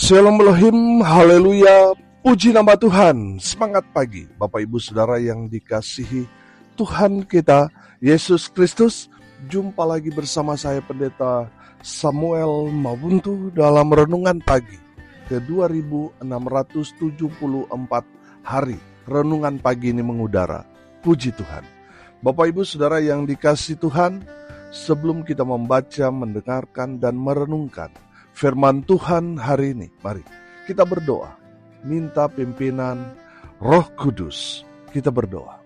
Shalom Elohim, haleluya, puji nama Tuhan. Semangat pagi Bapak Ibu Saudara yang dikasihi Tuhan kita Yesus Kristus. Jumpa lagi bersama saya Pendeta Samuel Mabuntu dalam renungan pagi ke 2674 hari. Renungan pagi ini mengudara, puji Tuhan. Bapak Ibu Saudara yang dikasihi Tuhan, sebelum kita membaca, mendengarkan dan merenungkan firman Tuhan hari ini, mari kita berdoa, minta pimpinan Roh Kudus. Kita berdoa.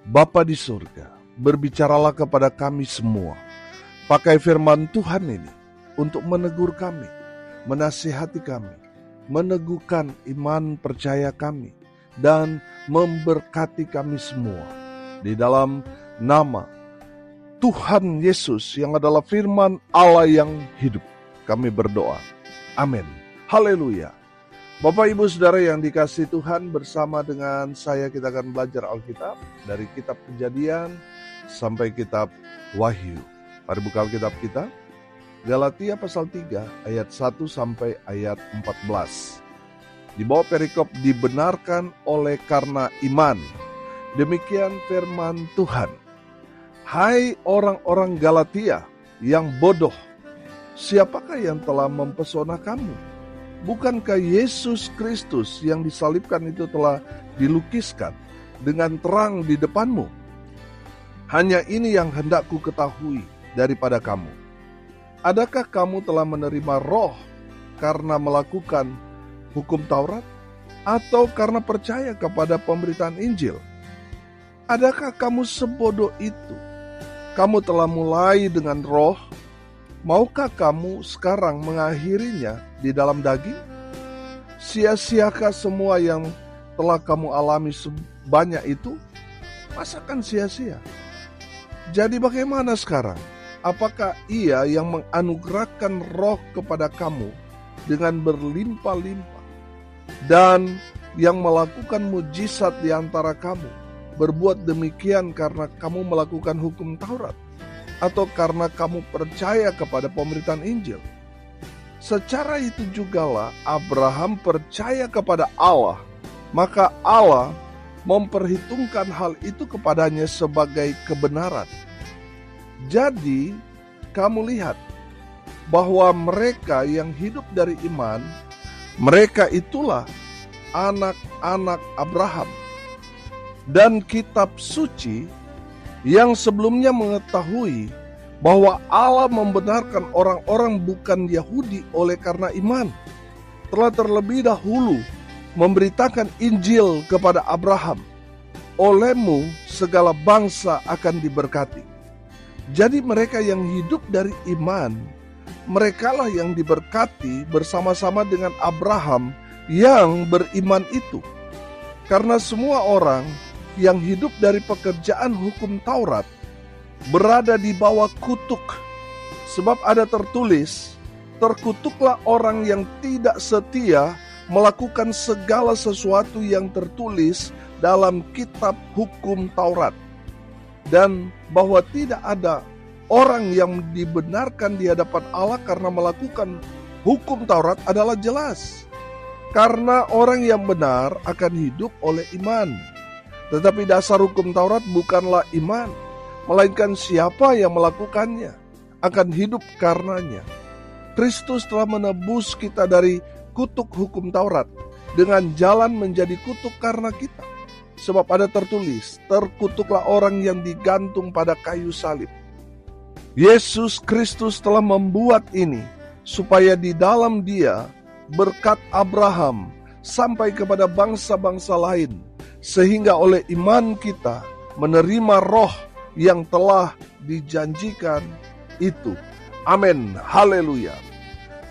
Bapa di surga, berbicaralah kepada kami semua. Pakai firman Tuhan ini untuk menegur kami, menasihati kami, meneguhkan iman percaya kami, dan memberkati kami semua. Di dalam nama Tuhan Yesus yang adalah firman Allah yang hidup, kami berdoa. Amin. Haleluya. Bapak Ibu Saudara yang dikasihi Tuhan, bersama dengan saya kita akan belajar Alkitab dari kitab Kejadian sampai kitab Wahyu. Mari buka Alkitab kita. Galatia pasal 3 ayat 1 sampai ayat 14. Di bawah perikop dibenarkan oleh karena iman. Demikian firman Tuhan. Hai orang-orang Galatia yang bodoh, siapakah yang telah mempesona kamu? Bukankah Yesus Kristus yang disalibkan itu telah dilukiskan dengan terang di depanmu? Hanya ini yang hendak ku ketahui daripada kamu. Adakah kamu telah menerima Roh karena melakukan hukum Taurat, atau karena percaya kepada pemberitaan Injil? Adakah kamu sebodoh itu? Kamu telah mulai dengan Roh, maukah kamu sekarang mengakhirinya di dalam daging? Sia-siakah semua yang telah kamu alami sebanyak itu? Masakan sia-sia? Jadi bagaimana sekarang? Apakah Ia yang menganugerahkan Roh kepada kamu dengan berlimpah-limpah, dan yang melakukan mujizat di antara kamu berbuat demikian karena kamu melakukan hukum Taurat, atau karena kamu percaya kepada pemberitaan Injil? Secara itu jugalah Abraham percaya kepada Allah, maka Allah memperhitungkan hal itu kepadanya sebagai kebenaran. Jadi kamu lihat bahwa mereka yang hidup dari iman, mereka itulah anak-anak Abraham. Dan kitab suci yang sebelumnya mengetahui bahwa Allah membenarkan orang-orang bukan Yahudi oleh karena iman, telah terlebih dahulu memberitakan Injil kepada Abraham. Olehmu segala bangsa akan diberkati. Jadi mereka yang hidup dari iman, merekalah yang diberkati bersama-sama dengan Abraham yang beriman itu. Karena semua orang yang hidup dari pekerjaan hukum Taurat berada di bawah kutuk. Sebab ada tertulis, terkutuklah orang yang tidak setia melakukan segala sesuatu yang tertulis dalam kitab hukum Taurat. Dan bahwa tidak ada orang yang dibenarkan di hadapan Allah karena melakukan hukum Taurat adalah jelas. Karena orang yang benar akan hidup oleh iman. Tetapi dasar hukum Taurat bukanlah iman, melainkan siapa yang melakukannya akan hidup karenanya. Kristus telah menebus kita dari kutuk hukum Taurat dengan jalan menjadi kutuk karena kita. Sebab ada tertulis, terkutuklah orang yang digantung pada kayu salib. Yesus Kristus telah membuat ini supaya di dalam Dia berkat Abraham sampai kepada bangsa-bangsa lain, sehingga oleh iman kita menerima Roh yang telah dijanjikan itu. Amin. Haleluya.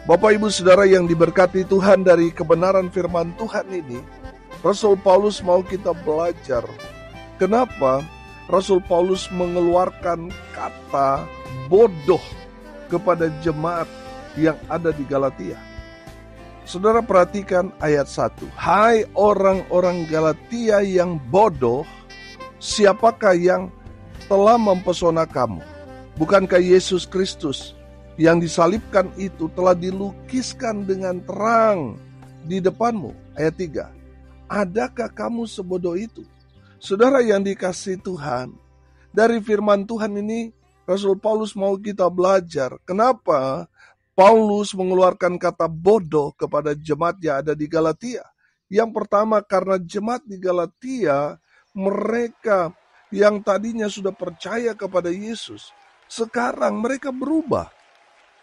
Bapak Ibu Saudara yang diberkati Tuhan, dari kebenaran firman Tuhan ini Rasul Paulus mau kita belajar kenapa Rasul Paulus mengeluarkan kata bodoh kepada jemaat yang ada di Galatia. Saudara perhatikan ayat 1. Hai orang-orang Galatia yang bodoh, siapakah yang telah mempesona kamu? Bukankah Yesus Kristus yang disalibkan itu telah dilukiskan dengan terang di depanmu. Ayat 3. Adakah kamu sebodoh itu? Saudara yang dikasihi Tuhan, dari firman Tuhan ini Rasul Paulus mau kita belajar kenapa Paulus mengeluarkan kata bodoh kepada jemaat yang ada di Galatia. Yang pertama, karena jemaat di Galatia, mereka yang tadinya sudah percaya kepada Yesus, sekarang mereka berubah.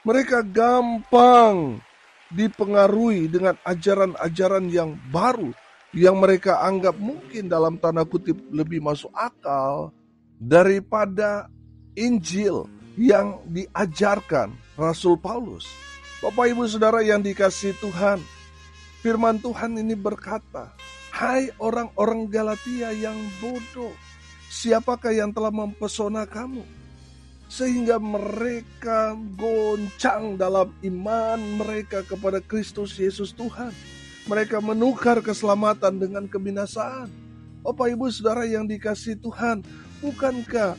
Mereka gampang dipengaruhi dengan ajaran-ajaran yang baru, yang mereka anggap mungkin dalam tanda kutip lebih masuk akal daripada Injil yang diajarkan Rasul Paulus. Bapak Ibu Saudara yang dikasihi Tuhan, firman Tuhan ini berkata, hai orang-orang Galatia yang bodoh, siapakah yang telah mempesona kamu? Sehingga mereka goncang dalam iman mereka kepada Kristus Yesus Tuhan. Mereka menukar keselamatan dengan kebinasaan. Bapak Ibu Saudara yang dikasihi Tuhan, bukankah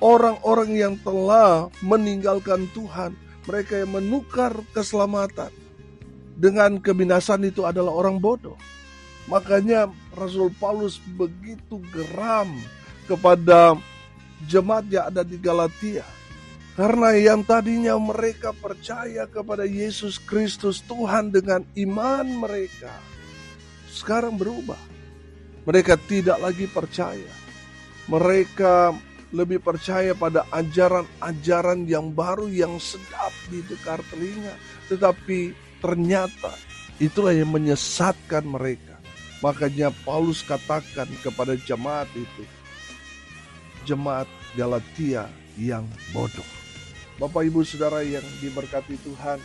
orang-orang yang telah meninggalkan Tuhan, mereka yang menukar keselamatan dengan kebinasaan itu adalah orang bodoh? Makanya Rasul Paulus begitu geram kepada jemaat yang ada di Galatia. Karena yang tadinya mereka percaya kepada Yesus Kristus Tuhan dengan iman mereka, sekarang berubah. Mereka tidak lagi percaya. Mereka lebih percaya pada ajaran-ajaran yang baru yang sedap didengar telinga. Tetapi ternyata itulah yang menyesatkan mereka. Makanya Paulus katakan kepada jemaat itu, jemaat Galatia yang bodoh. Bapak Ibu Saudara yang diberkati Tuhan,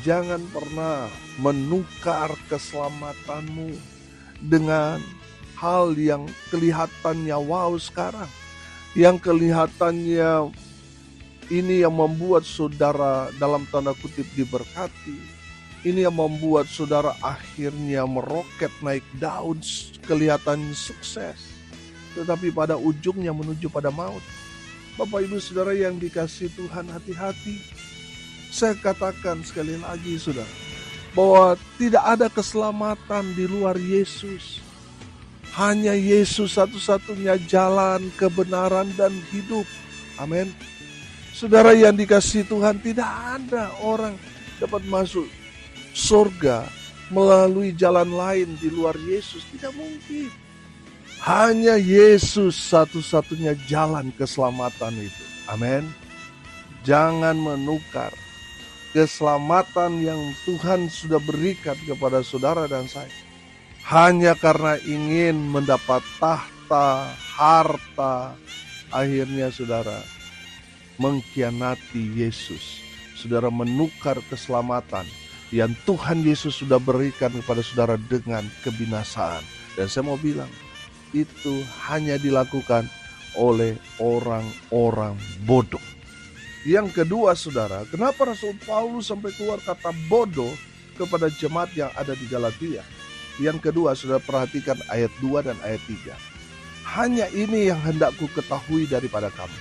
jangan pernah menukar keselamatanmu dengan hal yang kelihatannya wow sekarang. Yang kelihatannya ini yang membuat saudara dalam tanda kutip diberkati. Ini yang membuat saudara akhirnya meroket naik daun, kelihatan sukses. Tetapi pada ujungnya menuju pada maut. Bapak Ibu Saudara yang dikasihi Tuhan, hati-hati. Saya katakan sekali lagi saudara, bahwa tidak ada keselamatan di luar Yesus. Hanya Yesus satu-satunya jalan, kebenaran, dan hidup. Amin. Saudara yang dikasihi Tuhan, tidak ada orang dapat masuk surga melalui jalan lain di luar Yesus. Tidak mungkin. Hanya Yesus satu-satunya jalan keselamatan itu. Amin. Jangan menukar keselamatan yang Tuhan sudah berikan kepada saudara dan saya hanya karena ingin mendapat tahta, harta. Akhirnya saudara mengkhianati Yesus. Saudara menukar keselamatan yang Tuhan Yesus sudah berikan kepada saudara dengan kebinasaan. Dan saya mau bilang, itu hanya dilakukan oleh orang-orang bodoh. Yang kedua saudara, kenapa Rasul Paulus sampai keluar kata bodoh kepada jemaat yang ada di Galatia? Yang kedua, saudara perhatikan ayat 2 dan ayat 3. Hanya ini yang hendak ku ketahui daripada kamu.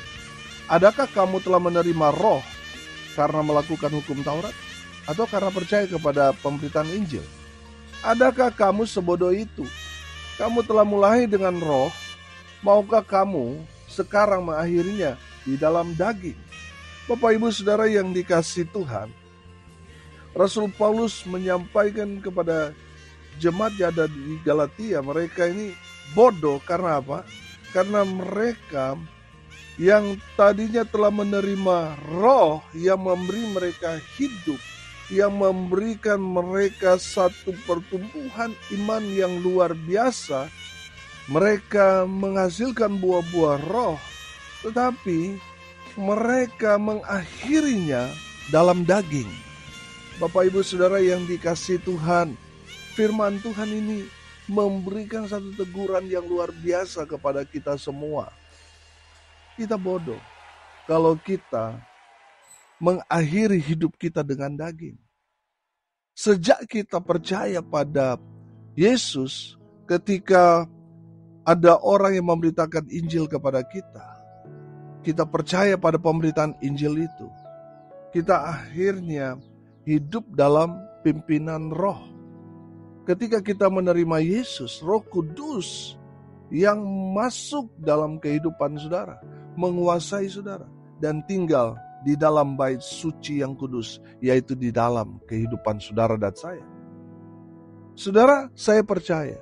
Adakah kamu telah menerima roh karena melakukan hukum Taurat? Atau karena percaya kepada pemberitaan Injil? Adakah kamu sebodoh itu? Kamu telah mulai dengan roh, maukah kamu sekarang mengakhirinya di dalam daging? Bapak Ibu Saudara yang dikasihi Tuhan, Rasul Paulus menyampaikan kepada jemaat yang ada di Galatia, mereka ini bodoh karena apa? Karena mereka yang tadinya telah menerima roh yang memberi mereka hidup, yang memberikan mereka satu pertumbuhan iman yang luar biasa. Mereka menghasilkan buah-buah roh, tetapi mereka mengakhirinya dalam daging. Bapak Ibu Saudara yang dikasihi Tuhan, firman Tuhan ini memberikan satu teguran yang luar biasa kepada kita semua. Kita bodoh kalau kita mengakhiri hidup kita dengan daging. Sejak kita percaya pada Yesus, ketika ada orang yang memberitakan Injil kepada kita, kita percaya pada pemberitaan Injil itu. kita akhirnya hidup dalam pimpinan Roh. Ketika kita menerima Yesus, Roh Kudus yang masuk dalam kehidupan saudara, menguasai saudara, dan tinggal di dalam bait suci yang kudus, yaitu di dalam kehidupan saudara dan saya. Saudara, saya percaya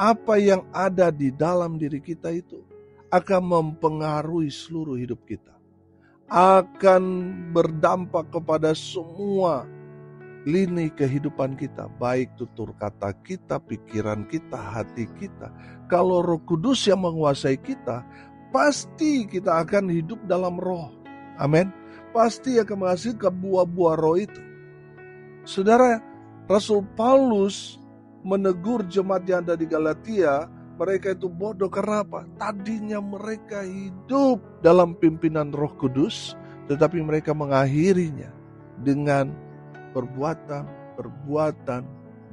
apa yang ada di dalam diri kita itu akan mempengaruhi seluruh hidup kita. Akan berdampak kepada semua lini kehidupan kita, baik tutur kata kita, pikiran kita, hati kita. Kalau Roh Kudus yang menguasai kita, pasti kita akan hidup dalam Roh. Amin. Pasti akan menghasilkan buah-buah Roh itu. Saudara, Rasul Paulus menegur jemaat yang ada di Galatia, mereka itu bodoh karena apa? Tadinya mereka hidup dalam pimpinan Roh Kudus, tetapi mereka mengakhirinya dengan perbuatan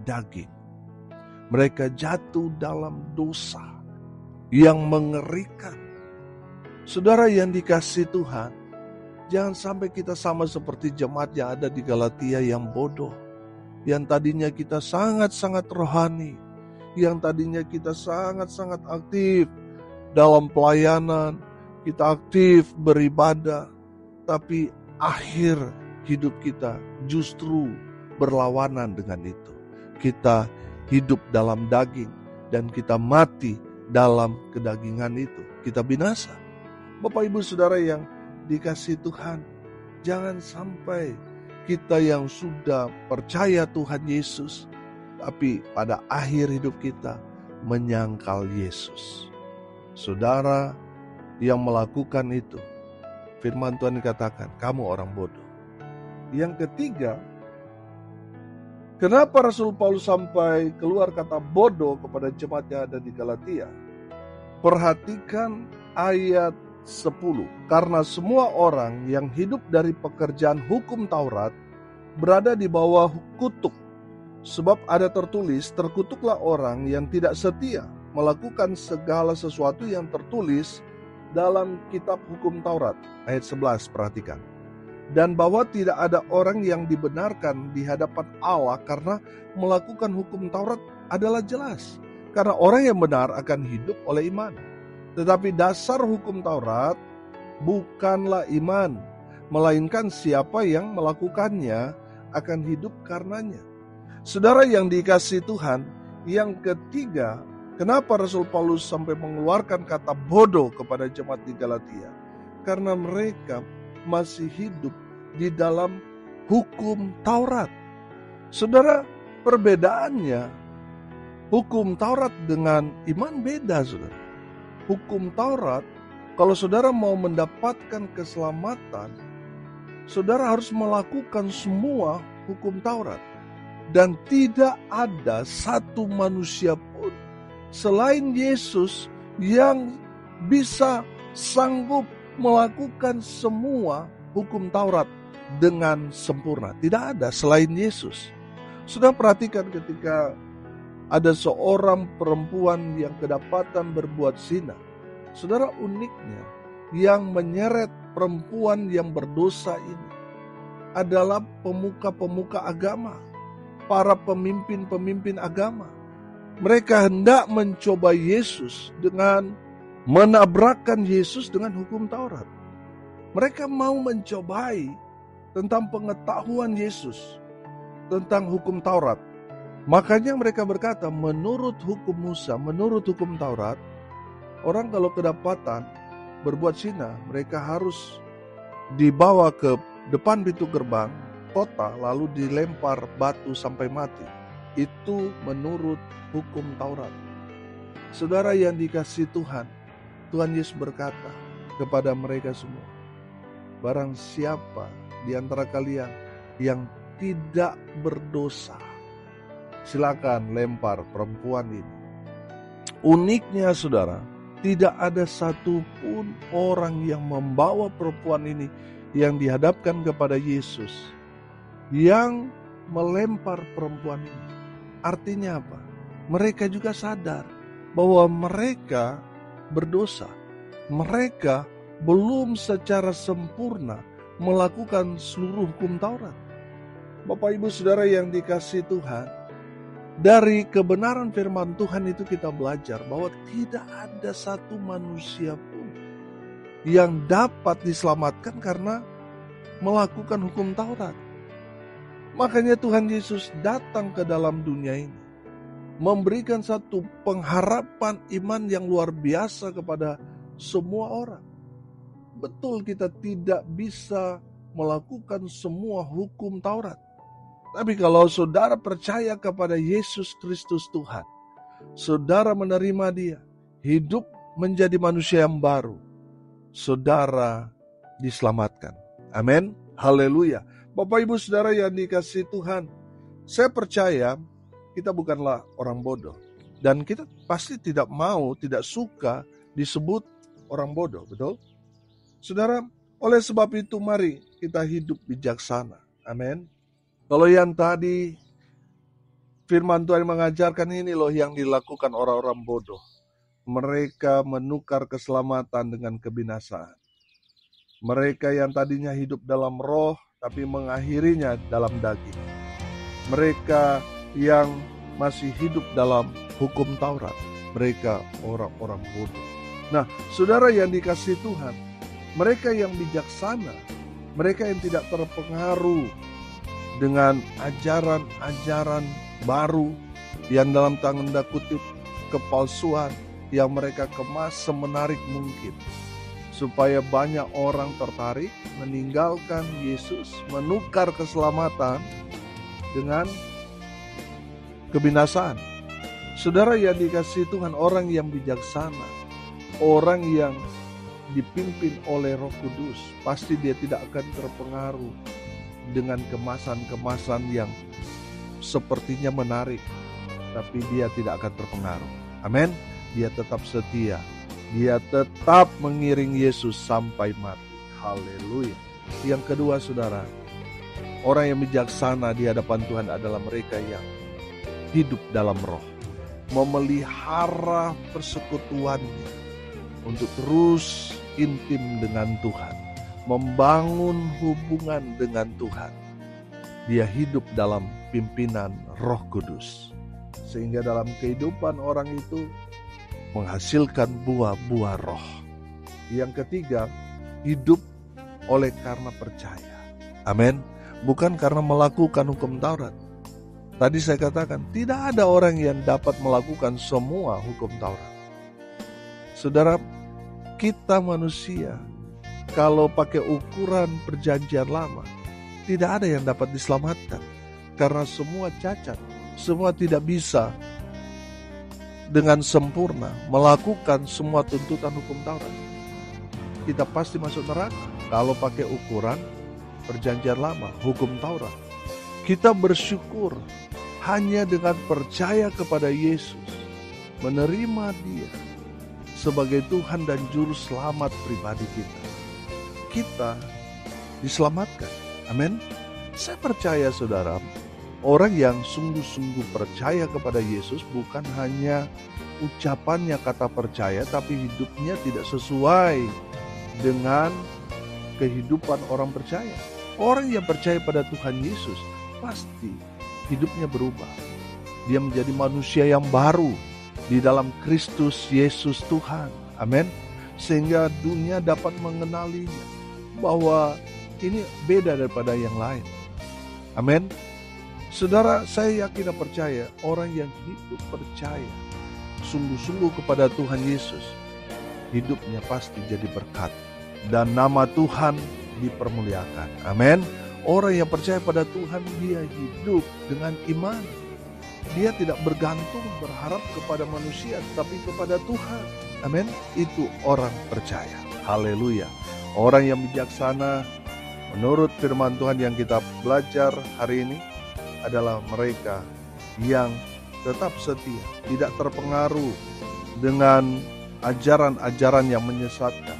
daging. Mereka jatuh dalam dosa yang mengerikan. Saudara yang dikasihi Tuhan, jangan sampai kita sama seperti jemaat yang ada di Galatia yang bodoh. Yang tadinya kita sangat-sangat rohani, yang tadinya kita sangat-sangat aktif dalam pelayanan, kita aktif beribadah, tapi akhir hidup kita justru berlawanan dengan itu. Kita hidup dalam daging dan kita mati dalam kedagingan itu. Kita binasa. Bapak Ibu Saudara yang dikasihi Tuhan, jangan sampai kita yang sudah percaya Tuhan Yesus, tapi pada akhir hidup kita menyangkal Yesus. Saudara yang melakukan itu, firman Tuhan katakan, kamu orang bodoh. Yang ketiga, kenapa Rasul Paulus sampai keluar kata bodoh kepada jemaat yang ada di Galatia? Perhatikan ayat 10. Karena semua orang yang hidup dari pekerjaan hukum Taurat berada di bawah kutuk. Sebab ada tertulis, terkutuklah orang yang tidak setia melakukan segala sesuatu yang tertulis dalam kitab hukum Taurat. Ayat 11, perhatikan. Dan bahwa tidak ada orang yang dibenarkan di hadapan Allah karena melakukan hukum Taurat adalah jelas. Karena orang yang benar akan hidup oleh iman. Tetapi dasar hukum Taurat bukanlah iman, melainkan siapa yang melakukannya akan hidup karenanya. Saudara yang dikasihi Tuhan, yang ketiga, kenapa Rasul Paulus sampai mengeluarkan kata bodoh kepada jemaat di Galatia? Karena mereka masih hidup di dalam hukum Taurat. Saudara, perbedaannya hukum Taurat dengan iman beda, saudara. Hukum Taurat, kalau saudara mau mendapatkan keselamatan, saudara harus melakukan semua hukum Taurat. Dan tidak ada satu manusia pun selain Yesus yang bisa sanggup melakukan semua hukum Taurat dengan sempurna. Tidak ada selain Yesus. Sudah perhatikan ketika ada seorang perempuan yang kedapatan berbuat zina. Saudara, uniknya yang menyeret perempuan yang berdosa ini adalah pemuka-pemuka agama, para pemimpin-pemimpin agama. Mereka hendak mencoba Yesus dengan menabrakkan Yesus dengan hukum Taurat. Mereka mau mencobai tentang pengetahuan Yesus tentang hukum Taurat. Makanya mereka berkata, menurut hukum Musa, menurut hukum Taurat, orang kalau kedapatan berbuat zina, mereka harus dibawa ke depan pintu gerbang kota, lalu dilempar batu sampai mati. Itu menurut hukum Taurat. Saudara yang dikasihi Tuhan, Tuhan Yesus berkata kepada mereka semua, barang siapa di antara kalian yang tidak berdosa, silakan lempar perempuan ini. Uniknya saudara, tidak ada satupun orang yang membawa perempuan ini yang dihadapkan kepada Yesus yang melempar perempuan ini. Artinya apa? Mereka juga sadar bahwa mereka berdosa. Mereka belum secara sempurna melakukan seluruh hukum Taurat. Bapak Ibu Saudara yang dikasihi Tuhan, dari kebenaran firman Tuhan itu kita belajar bahwa tidak ada satu manusia pun yang dapat diselamatkan karena melakukan hukum Taurat. Makanya Tuhan Yesus datang ke dalam dunia ini, memberikan satu pengharapan iman yang luar biasa kepada semua orang. Betul, kita tidak bisa melakukan semua hukum Taurat. Tapi kalau saudara percaya kepada Yesus Kristus Tuhan, saudara menerima Dia, hidup menjadi manusia yang baru, saudara diselamatkan. Amin. Haleluya. Bapak Ibu Saudara yang dikasihi Tuhan, saya percaya kita bukanlah orang bodoh. Dan kita pasti tidak suka disebut orang bodoh, betul? Saudara, oleh sebab itu mari kita hidup bijaksana. Amin. Kalau yang tadi firman Tuhan mengajarkan, ini loh yang dilakukan orang-orang bodoh. Mereka menukar keselamatan dengan kebinasaan. Mereka yang tadinya hidup dalam roh, tapi mengakhirinya dalam daging. Mereka yang masih hidup dalam hukum Taurat, mereka orang-orang bodoh. Nah, saudara yang dikasihi Tuhan, mereka yang bijaksana, mereka yang tidak terpengaruh dengan ajaran-ajaran baru yang dalam tanda kutip kepalsuan yang mereka kemas semenarik mungkin, supaya banyak orang tertarik meninggalkan Yesus, menukar keselamatan dengan kebinasaan. Saudara yang dikasihi Tuhan, orang yang bijaksana, orang yang dipimpin oleh Roh Kudus, pasti dia tidak akan terpengaruh dengan kemasan-kemasan yang sepertinya menarik, tapi dia tidak akan terpengaruh. Amin. Dia tetap setia. Dia tetap mengiring Yesus sampai mati. Haleluya. Yang kedua, saudara, orang yang bijaksana di hadapan Tuhan adalah mereka yang hidup dalam roh, memelihara persekutuannya untuk terus intim dengan Tuhan, membangun hubungan dengan Tuhan. Dia hidup dalam pimpinan Roh Kudus, sehingga dalam kehidupan orang itu menghasilkan buah-buah roh. Yang ketiga, hidup oleh karena percaya. Amin. Bukan karena melakukan hukum Taurat. Tadi saya katakan, tidak ada orang yang dapat melakukan semua hukum Taurat. Saudara, kita manusia, kalau pakai ukuran perjanjian lama, tidak ada yang dapat diselamatkan. Karena semua cacat, semua tidak bisa dengan sempurna melakukan semua tuntutan hukum Taurat. Kita pasti masuk neraka kalau pakai ukuran perjanjian lama, hukum Taurat. Kita bersyukur hanya dengan percaya kepada Yesus, menerima Dia sebagai Tuhan dan Juru Selamat pribadi kita. Kita diselamatkan. Amin. Saya percaya saudara, orang yang sungguh-sungguh percaya kepada Yesus bukan hanya ucapannya kata percaya, tapi hidupnya tidak sesuai dengan kehidupan orang percaya. Orang yang percaya pada Tuhan Yesus pasti hidupnya berubah. Dia menjadi manusia yang baru di dalam Kristus Yesus Tuhan. Amin. Sehingga dunia dapat mengenalinya bahwa ini beda daripada yang lain. Amin. Saudara, saya yakin dan percaya orang yang hidup percaya sungguh-sungguh kepada Tuhan Yesus, hidupnya pasti jadi berkat dan nama Tuhan dipermuliakan. Amin. Orang yang percaya pada Tuhan, dia hidup dengan iman. Dia tidak bergantung berharap kepada manusia, tapi kepada Tuhan. Amin. Itu orang percaya. Haleluya. Orang yang bijaksana menurut firman Tuhan yang kita belajar hari ini adalah mereka yang tetap setia, tidak terpengaruh dengan ajaran-ajaran yang menyesatkan.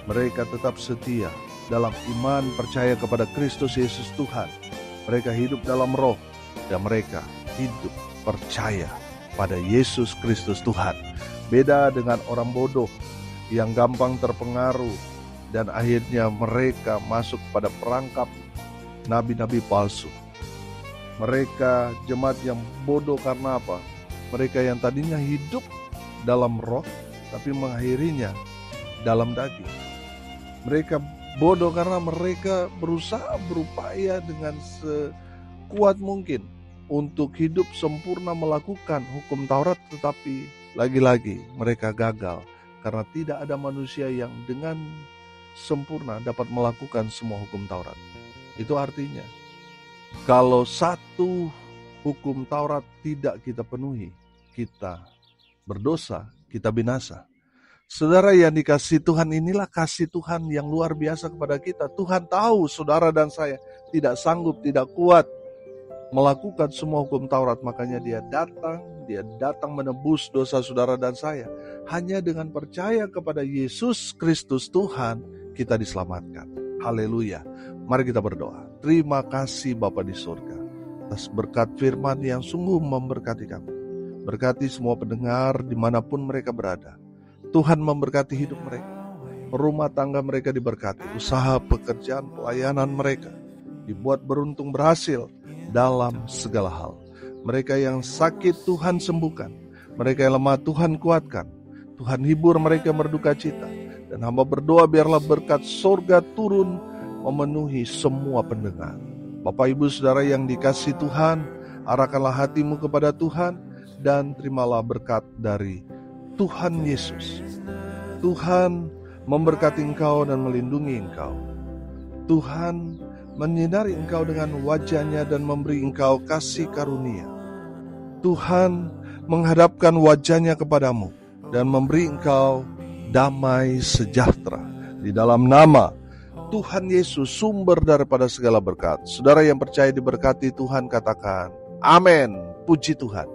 Mereka tetap setia dalam iman, percaya kepada Kristus Yesus Tuhan. Mereka hidup dalam roh dan mereka hidup percaya pada Yesus Kristus Tuhan. Beda dengan orang bodoh yang gampang terpengaruh dan akhirnya mereka masuk pada perangkap nabi-nabi palsu. Mereka jemaat yang bodoh karena apa? Mereka yang tadinya hidup dalam roh, tapi mengakhirinya dalam daging. Mereka bodoh karena mereka berusaha berupaya dengan sekuat mungkin untuk hidup sempurna melakukan hukum Taurat, tetapi lagi-lagi mereka gagal karena tidak ada manusia yang dengan sempurna dapat melakukan semua hukum Taurat. Itu artinya kalau satu hukum Taurat tidak kita penuhi, kita berdosa, kita binasa. Saudara yang dikasihi Tuhan, inilah kasih Tuhan yang luar biasa kepada kita. Tuhan tahu saudara dan saya tidak sanggup, tidak kuat melakukan semua hukum Taurat. Makanya dia datang menebus dosa saudara dan saya. Hanya dengan percaya kepada Yesus Kristus Tuhan, kita diselamatkan. Haleluya. Mari kita berdoa. Terima kasih Bapa di surga atas berkat firman yang sungguh memberkati kami. Berkati semua pendengar dimanapun mereka berada. Tuhan memberkati hidup mereka. Rumah tangga mereka diberkati. Usaha, pekerjaan, pelayanan mereka dibuat beruntung berhasil dalam segala hal. Mereka yang sakit Tuhan sembuhkan. Mereka yang lemah Tuhan kuatkan. Tuhan hibur mereka berduka cita. Dan hamba berdoa biarlah berkat surga turun memenuhi semua pendengar. Bapak Ibu Saudara yang dikasihi Tuhan, arahkanlah hatimu kepada Tuhan dan terimalah berkat dari Tuhan Yesus. Tuhan memberkati engkau dan melindungi engkau. Tuhan menyinari engkau dengan wajah-Nya dan memberi engkau kasih karunia. Tuhan menghadapkan wajah-Nya kepadamu dan memberi engkau damai sejahtera. Di dalam nama Tuhan Yesus, sumber daripada segala berkat. Saudara yang percaya diberkati Tuhan, katakan amin. Puji Tuhan.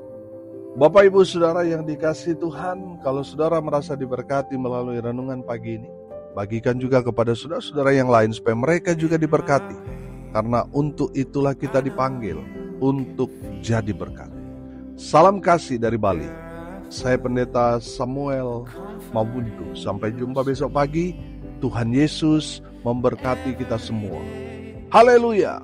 Bapak Ibu Saudara yang dikasihi Tuhan, kalau saudara merasa diberkati melalui renungan pagi ini, bagikan juga kepada saudara-saudara yang lain supaya mereka juga diberkati. Karena untuk itulah kita dipanggil untuk jadi berkat. Salam kasih dari Bali. Saya Pendeta Samuel Mabuntu. Sampai jumpa besok pagi. Tuhan Yesus memberkati kita semua. Haleluya.